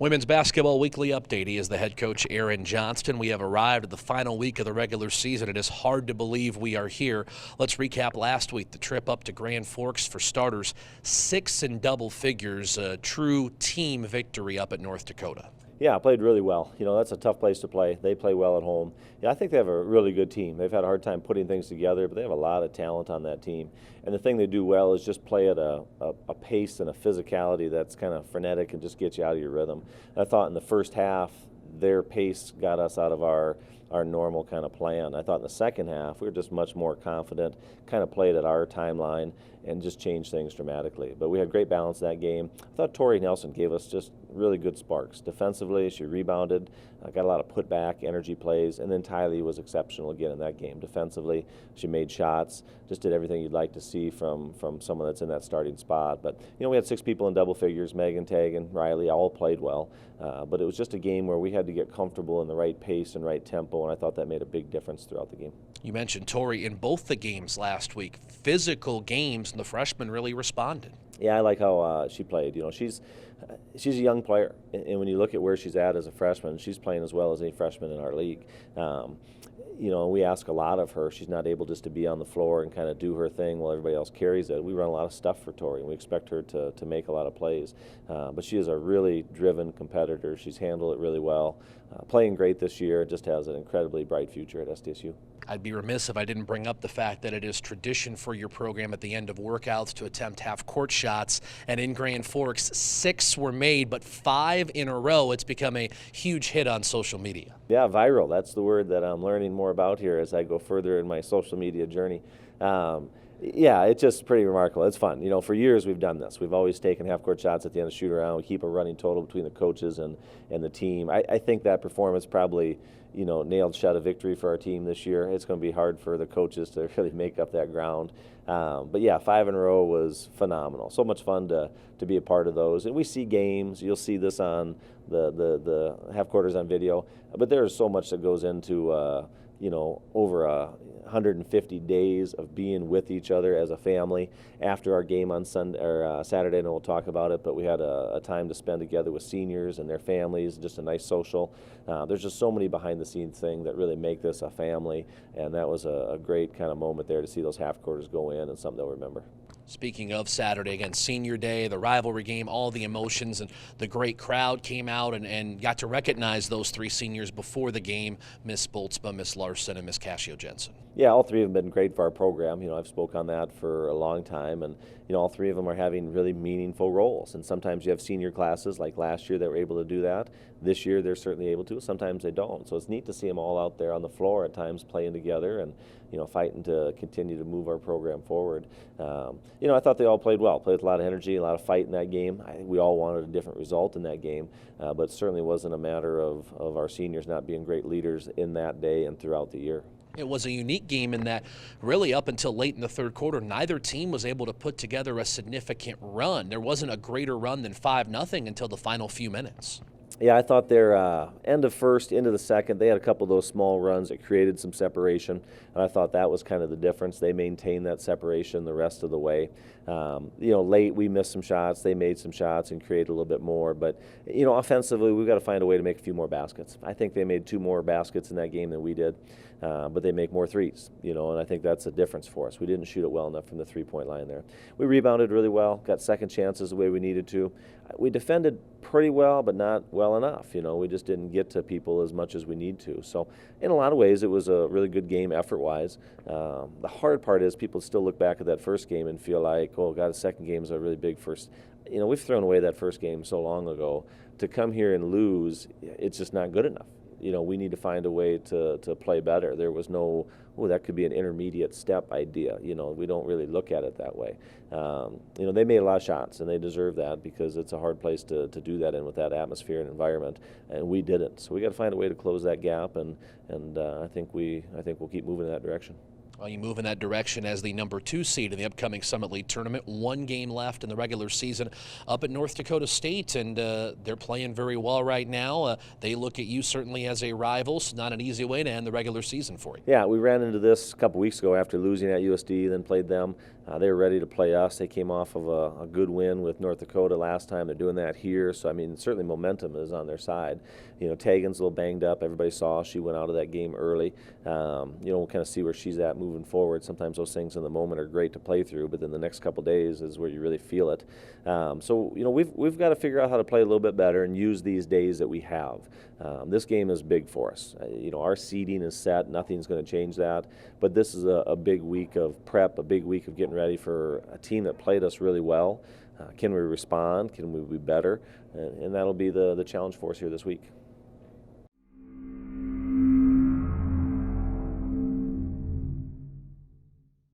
Women's Basketball Weekly Update. He is the head coach, Aaron Johnston. We have arrived at the final week of the regular season. It is hard to believe we are here. Let's recap last week. The trip up to Grand Forks, for starters, 6 in double figures, a true team victory up at North Dakota. Yeah, played really well. You know, that's a tough place to play. They play well at home. Yeah, I think they have a really good team. They've had a hard time putting things together, but they have a lot of talent on that team. And the thing they do well is just play at a pace and a physicality that's kind of frenetic and just gets you out of your rhythm. I thought in the first half, their pace got us out of our normal kind of plan. I thought in the second half, we were just much more confident, kind of played at our timeline, and just changed things dramatically. But we had great balance in that game. I thought Tori Nelson gave us just really good sparks. Defensively, she rebounded, got a lot of putback, energy plays, and then Tylee was exceptional again in that game. Defensively, she made shots, just did everything you'd like to see from someone that's in that starting spot. But, you know, we had 6 people in double figures. Megan, Tegan, Riley all played well. But it was just a game where we had to get comfortable in the right pace and right tempo, and I thought that made a big difference throughout the game. You mentioned Tori in both the games last week. Physical games, and the freshmen really responded. Yeah, I like how she played. You know, she's a young player, and when you look at where she's at as a freshman, she's playing as well as any freshman in our league. You know, we ask a lot of her. She's not able just to be on the floor and kind of do her thing while everybody else carries it. We run a lot of stuff for Tori, and we expect her to make a lot of plays. But she is a really driven competitor. She's handled it really well. Playing great this year, just has an incredibly bright future at SDSU. I'd be remiss if I didn't bring up the fact that it is tradition for your program at the end of workouts to attempt half-court shots, and in Grand Forks, 6 were made, but 5 in a row. It's become a huge hit on social media. Yeah, viral. That's the word that I'm learning more about here as I go further in my social media journey. Yeah, it's just pretty remarkable. It's fun. You know, for years we've done this. We've always taken half-court shots at the end of shoot-around. We keep a running total between the coaches and the team. I think that performance probably, you know, nailed shut a victory for our team this year. It's going to be hard for the coaches to really make up that ground. But yeah, 5 in a row was phenomenal. So much fun to be a part of those. And we see games. You'll see this on the half-quarters on video. But there's so much that goes into you know, over 150 days of being with each other as a family. After our game on Sunday or Saturday, and we'll talk about it, but we had a time to spend together with seniors and their families, just a nice social. There's just so many behind-the-scenes things that really make this a family, and that was a great kind of moment there to see those half-quarters go in, and something they'll remember. Speaking of Saturday, again, senior day, the rivalry game, all the emotions, and the great crowd came out and got to recognize those 3 seniors before the game, Miss Boltzba, Miss Larson, and Miss Cascio Jensen. Yeah, all 3 have been great for our program. You know, I've spoke on that for a long time, and you know, all 3 of them are having really meaningful roles. And sometimes you have senior classes, like last year, that were able to do that. This year, they're certainly able to. Sometimes they don't. So it's neat to see them all out there on the floor at times playing together and, you know, fighting to continue to move our program forward. You know, I thought they all played well. Played with a lot of energy, a lot of fight in that game. We all wanted a different result in that game, but it certainly wasn't a matter of our seniors not being great leaders in that day and throughout the year. It was a unique game in that really up until late in the third quarter, neither team was able to put together a significant run. There wasn't a greater run than 5-0 until the final few minutes. Yeah, I thought their end of first, into the second, they had a couple of those small runs that created some separation, and I thought that was kind of the difference. They maintained that separation the rest of the way. You know, late we missed some shots. They made some shots and created a little bit more. But, you know, offensively, we've got to find a way to make a few more baskets. I think they made 2 more baskets in that game than we did, but they make more threes, you know, and I think that's a difference for us. We didn't shoot it well enough from the three-point line there. We rebounded really well, got second chances the way we needed to. We defended pretty well, but not well enough. You know, we just didn't get to people as much as we need to. So in a lot of ways, it was a really good game effort-wise. The hard part is people still look back at that first game and feel like, oh, God, the second game is a really big first. You know, we've thrown away that first game so long ago. To come here and lose, it's just not good enough. You know, we need to find a way to play better. There was no, oh, that could be an intermediate step idea. You know, we don't really look at it that way. You know, they made a lot of shots, and they deserve that because it's a hard place to do that in with that atmosphere and environment, and we didn't. So we got to find a way to close that gap, and I think we'll keep moving in that direction. Well, you move in that direction as the number 2 seed in the upcoming Summit League tournament. 1 game left in the regular season up at North Dakota State, and they're playing very well right now. They look at you certainly as a rival, so not an easy way to end the regular season for you. Yeah, we ran into this a couple weeks ago after losing at USD, then played them. They were ready to play us. They came off of a good win with North Dakota last time. They're doing that here, so I mean, certainly momentum is on their side. You know, Tegan's a little banged up. Everybody saw she went out of that game early. We'll kind of see where she's at moving forward. Sometimes those things in the moment are great to play through, but then the next couple days is where you really feel it. We've got to figure out how to play a little bit better and use these days that we have. This game is big for us. Our seeding is set. Nothing's going to change that. But this is a big week of prep, a big week of getting ready for a team that played us really well. Can we respond? Can we be better? And that'll be the challenge for us here this week.